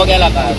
हो गेला काय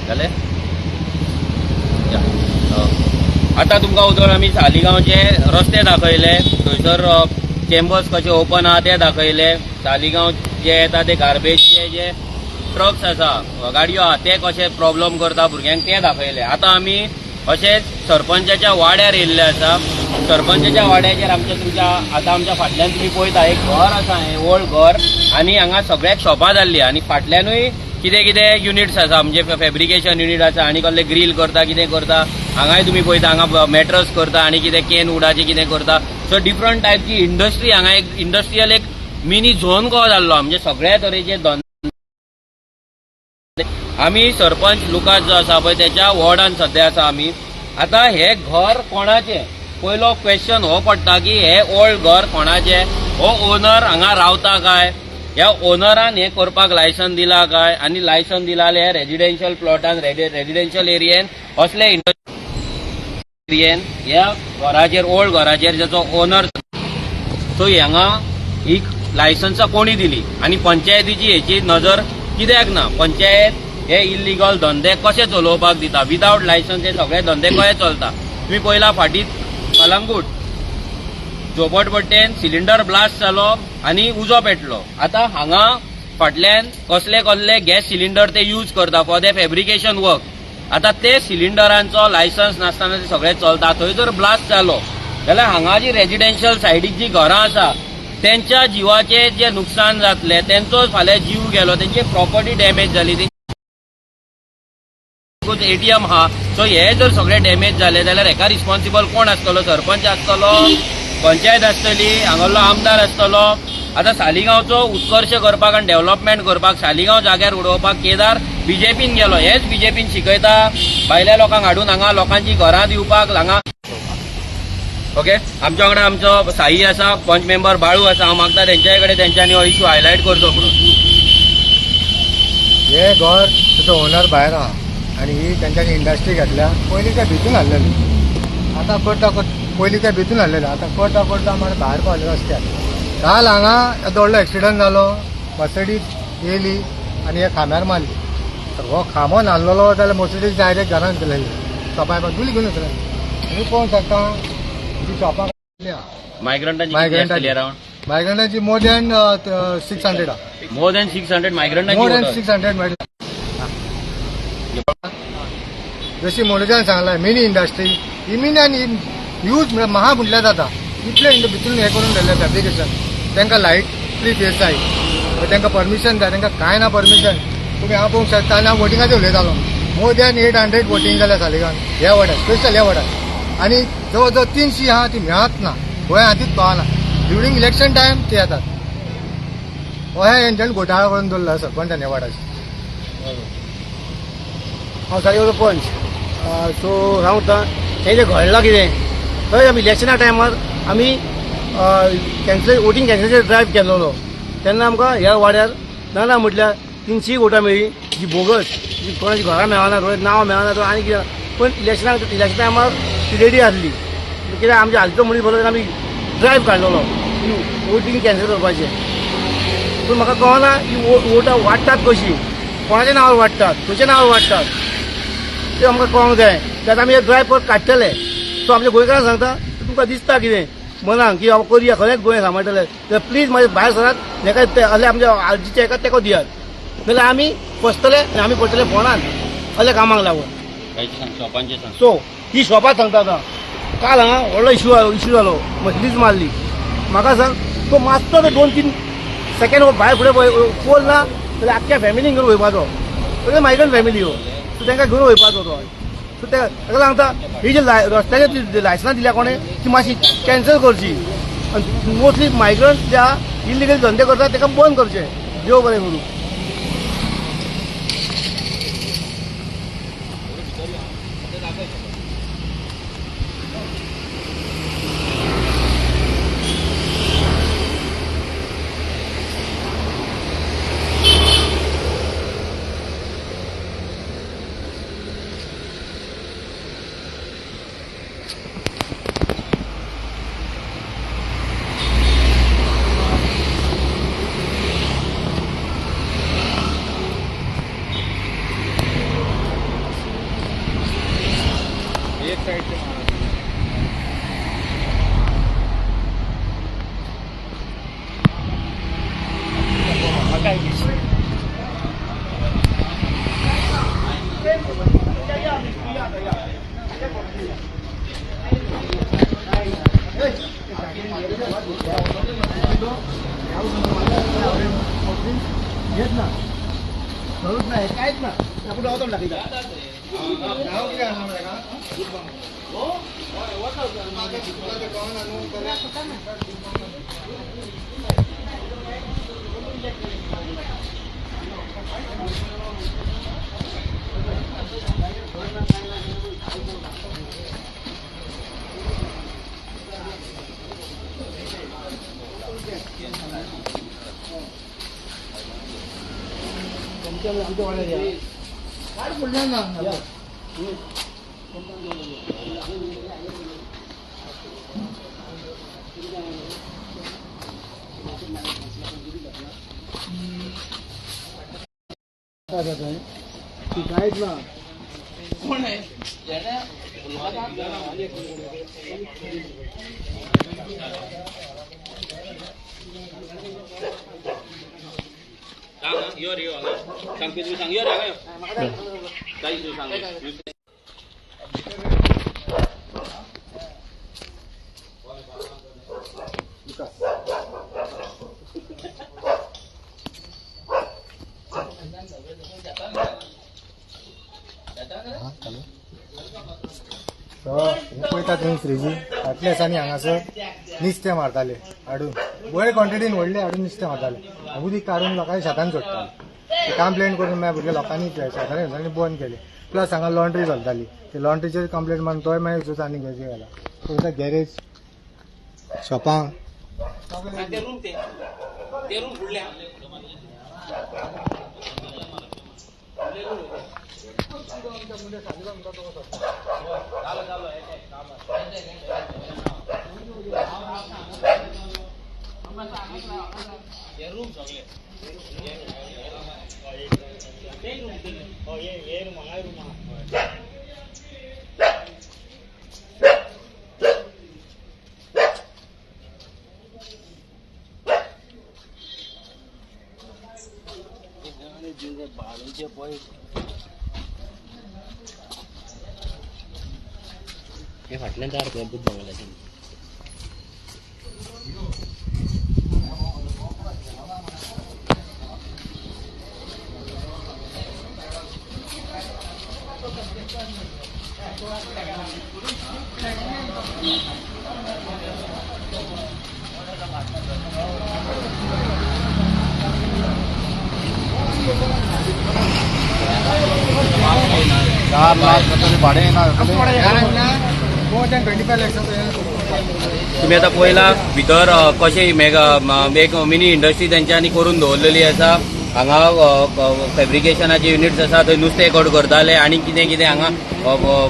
जाले आता तुमकां उतर आमी सालिगांवचे रस्ते दाखयले, थंयसर चेंबर्स कशे ओपन आहा ते दाखयले, सालिगांव जे येता ते गार्बेजचे जे ट्रक्स आसा गाडयो आहा ते कशे प्रॉब्लेम करता भुरग्यांक ते दाखयले. आतां आमी अशेंच सरपंचाच्या वाड्यार येयल्ले आसा. सरपंचाच्या वाड्याचेर आमच्या तुमच्या आतां आमच्या फाटल्यान तुमी पळयता एक घर आसा, हें ओल्ड घर, आनी हांगा सगळ्याक शॉपां जाल्ली आनी फाटल्यानूय कितें कितें युनिट्स आसा, म्हणजे फॅब्रिकेशन युनिट आसा आनी कसले ग्रील करता कितें करता. हांगाय तुमी पळयता हांगा मॅट्रस करता आनी कितें केन वुडाचे कितें करता. सो डिफरंट टायपची इंडस्ट्री हांगा एक इंडस्ट्रियल एक मिनी झोन कहो जाल्लो, म्हणजे सगळ्या तरेचे धंदे. आमी सरपंच लुकास जो आसा पळय त्याच्या वॉर्डान सध्या आसा आमी. आतां हे घर कोणाचें पयलो क्वेश्चन हो पडटा की हे ओल्ड घर कोणाचें, हो ओनर हांगा रावता काय, ह्या ओनरान हे करपाक लायसन दिला काय, आनी लायसन दिला जाल्यार रेजिडेन्शियल प्लॉटान रेजिडेन्शियल एरियेन असले एरियेन ह्या घराचेर ओल्ड घराचेर जाचो ओनर सो हांगा ही लायसन्सां कोणी दिली आनी पंचायतीची हेची नजर कित्याक ना. पंचायत हे इल्लीगल धंदे कशे चलोवपाक दिता, विदाउट लायसन्स हे सगळे धंदे कशे चलता. तुम्ही पयला फाटीं कलंगूट झोपडपट्टेन सिलिंडर ब्लास्ट जालो आनी उजो पेटलो. आतां हांगा फाटल्यान कसले कसले गॅस सिलिंडर ते यूज करता फॉर द फॅब्रिकेशन वर्क. आतां ते सिलिंडरांचो लायसन्स नासतना ते सगळे चलता. थंय जर ब्लास्ट जालो जाल्यार हांगा जी रेजिडेन्शियल सायडीक जी घरां आसा त्यांच्या जीवाचे जे नुकसान जातले, त्यांचो फाल्यां जीव गेलो, त्यांची प्रॉपर्टी डॅमेज जाली, एटीएम हा. सो हे जर सगळे डॅमेज जाले जाल्यार हेका रिस्पॉन्सिबल कोण आसतलो? सरपंच आसतलो, पंचायत आसतली, हांगलो आमदार आसतलो. आतां सालिगांवचो उत्कर्श करपाक आनी डेव्हलपमेंट करपाक सालिगांव जाग्यार उडोवपाक केदार बीजेपीन गेलो. हेच बीजेपीन शिकयता भायल्या लोकांक हाडून हांगा लोकांची घरां दिवपाक. हांगा ओके आमच्या वांगडा आमचो साई आसा, पंच मेंबर बाळू आसा. हांव मागता तेंच्याय कडेन तेंच्यांनी हो इश्यू हायलायट करचो म्हणून. हे घर तुजो ओनर भायर आहा आनी ही तेंच्यांनी इंडस्ट्री घेतल्या. पयलीं त्या भितून हाडलेली, आतां करता पयलीं त्या भितून हाडलेले, आतां करता करता मागीर भायर पावले रस्त्यार. काल हांगा येदो व्हडलो एक्सिडंट जालो, मर्सिडीज येयली आनी हे खांब्यार मारली. तर हो खांबो नासलेलो जाल्यार मर्सिडीज डायरेक्ट घरांत गेलेली, शॉपार धुली घेवन वचले. तुमी पळोवंक शकता ती शॉपार मायग्रंटांची मोर दॅन 600 आहा. मोर दॅन 600 मायग्रंटांची मोर दॅन 600 मेळटा. जशी मनोजान सांगला मिनी इंडस्ट्री ही मिनी आनी यूज महा म्हटल्यार जाता. इतले भितून हे करून दवरले फॅब्रिकेशन. तांकां लायट फ्री फेस जाय, तांकां परमिशन जाय, तांकां कांय ना परमिशन. तुमी हांव पळोवंक शकता आनी हांव वोटिंगाचेर उलयतालो. मोर दॅन 800 वोटींग जाल्या सालिगांवान ह्या वाड्यार, स्पेशल ह्या वाड्यार. आनी जवळ जवळ 300 आहा ती मेळत ना, गोंया हातीत पावना. ड्युरींग इलेक्शन टायम ते येतात. हो हेंच्यांनी घोटाळा करून दवरला सरपंचान ह्या वाड्याचेर. हांव सालिगांवचो पंच. सो सांगता हें जें घडलां कितें, थंय आमी इलेक्शना टायमार आमी वोटींग कॅन्सलेशन ड्रायव्ह केल्लो. तेन्ना आमकां ह्या वाड्यार ना म्हटल्यार 300 वोटां मेळ्ळी, जी बोगस, जी कोणाची घरां मेळना, थोडे नांव मेळना आनी कितें. पण इलेक्शन टायमार ती रेडी आसली कित्याक आमच्या हालचो मनीस बरो आमी ड्रायव्ह काडलेलो वोटींग कॅन्सल करपाचें. पूण म्हाका कळना ही वोटां वाडटात कशी, कोणाच्या नांवार वाडटात, खंयच्या नांवार वाडटात ते आमकां कळोंक जाय. त्यात आमी ड्रायव्ह परत काडटले. सो आमच्या गोंयकारांक सांगता तुमकां दिसता कितें मनाक की हांव करया खरेंच गोंय सांबाळटले जाल्यार प्लीज म्हाजे भायर सरात. हेका जाल्यार आमच्या आरजीच्या हेका तेको दियात, नाल्यार आमी फसतले आनी आमी पडटले फोंडान असल्या कामाक लागून. सो ही शॉपार सांगता आतां काल हांगा व्हडलो इश्यू जालो, मर्सिडीज मारली. म्हाका सांग तो मातसो 2-3 सेकंड भायर फुडें पोल ना जाल्यार आख्ख्या फॅमिलीक घेवन वयपाचो. सगळे मायग्रंट फॅमिली हो, सो तांकां घेवन वयपाचो तो. सो ताका सांगता ही जी रस्त्याचेर लायसनां दिल्या कोणें ती मातशी कॅन्सल करची. आनी मोस्टली मायग्रंट ज्या इलिगल धंदे करतात ताका बंद करचे. देव बरें करूं. येत ना करूच नाही काहीच ना आपण होतो लागेल आमच्या वाड्यात काय बोलणार ना काहीच ना कोण आहे सांग यो रे सांग तू सांग यो रे काही तू सांग पळयता तुमी फ्रिजी फाटल्या दिसांनी हांगासर नुस्तें मारताले हाडून बरे क्वॉन्टिटीन व्हडले हाडून नुस्तें मारताले उदीक काडून लोकांनी शेतान सोडटाले कंप्लेंट करून मागीर भुरगे लोकांनी शेतांनी बंद केले प्लस हांगा लॉन्ड्री चलताली ते लॉन्ड्रीचेर कंप्लेंट मारून तोय मागीर आनी घेवचे गेला पळयता गॅरेज शॉपां हे फाटल्यान तयार केलं बुद्ध बंगल्याचे भाडे मोर दॅन 25 lakhs तुम्ही आता पळयला भितर कशें एक मिनी इंडस्ट्री तेंच्यांनी करून दवरलेली आसा हांगा फॅब्रिकेशनाचे युनिट्स आसा थंय नुस्तें कट करताले आनी कितें कितें हांगा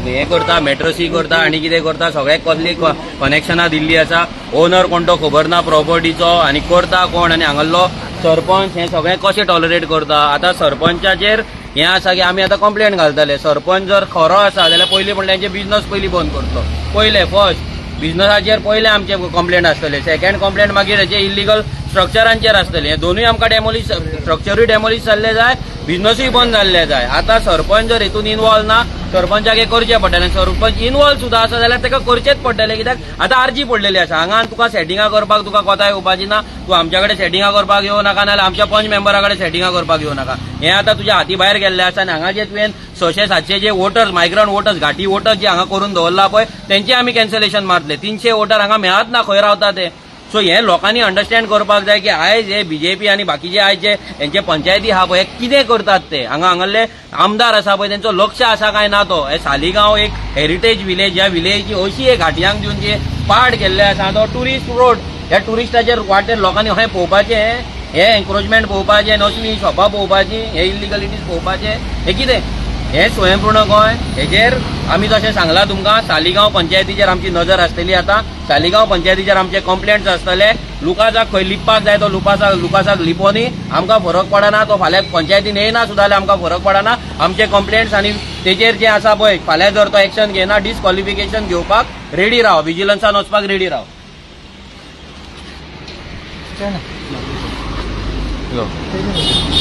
हें करता मेट्रोसी करता आनी कितें करता सगळ्याक कसली कनेक्शनां दिल्ली आसा ओनर कोण तो खबर ना प्रॉपर्टीचो आनी करता कोण आनी हांगालो सरपंच हें सगळें कशें टॉलरेट करता आतां सरपंचाचेर हें आसा की आमी आतां कंप्लेंट घालतले सरपंच जर खरो आसा जाल्यार पयलीं म्हणल्यार तेंचे बिझनस पयलीं बंद करचो पयलें फर्स्ट बिझनसाचेर पयलें आमचे कंप्लेंट आसतले सेकंड कंप्लेंट मागीर हेचे इलिगल स्ट्रक्चरांचेर आसतले हे दोनूय आमकां डेमोलिश स्ट्रक्चरूय डेमोलिश जाल्ले जाय बिझनसूय बंद जाल्ले जाय आतां सरपंच जर हेतून इन्वॉल्व ना सरपंचाक हे करचें पडटलें सरपंच इन्वॉल्व सुद्दां आसा जाल्यार ताका करचेंच पडटलें कित्याक आतां आर्जी पडलेली आसा हांगा तुका सेटिंगां करपाक तुका कोताय येवपाची ना तूं आमच्या कडेन सेटिंगां करपाक येवं नाका नाल्यार आमच्या पंच मेंबरा कडेन सेटिंगां करपाक येवं नाका हें आतां तुज्या हाती भायर गेल्लें आसा आनी हांगा जे तुवें 600-700 जे वोटर्स मायग्रंट वोटर्स घाटी वोटर्स जे हांगा करून दवरला पळय तेंचे आमी कॅन्सलेशन मारतले 300 वोटर हांगा मेळत ना खंय रावता ते सो हे लोकांनी अंडरस्टँड करपाक जाय की आयज हे बीजेपी आनी बाकीचे आयज जे हेंचे पंचायती आहा पळय हे कितें करतात ते हांगाले आमदार आसा पळय तेंचो लक्ष आसा काय ना तो हे सालिगांव एक हेरिटेज विलेज ह्या विलेजची अशी एक घाटयांक दिवन जे पाड केल्ले आसा तो ट्युरिस्ट रोड ह्या ट्युरिस्टाचेर वाटेर लोकांनी खंय पळोवपाचें हे एन्क्रोचमेंट पळोवपाचें नसली शॉपां पळोवपाची हे इलिगलिटीज पळोवपाचे हे कितें हे स्वयंपूर्ण गोंय हेजेर आमी जशें सांगलां तुमकां सालिगांव पंचायतीचेर आमची नजर आसतली आतां सालिगांव पंचायतीचेर आमचे कंप्लेंट्स आसतले लुकासाक खंय लिपपाक जाय तो लुकासाक लिपोनी आमकां फरक पडना तो फाल्यां पंचायतीन येयना सुद्दां जाल्यार आमकां फरक पडना आमचे कंप्लेंट्स आनी तेजेर जे आसा पळय फाल्यां जर तो एक्शन घेना डिस्क्वॉलिफिकेशन घेवपाक रेडी राव विजिलन्सान वचपाक रेडी राव ना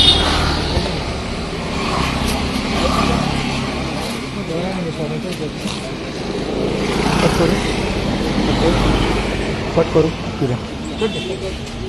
कट करू कितें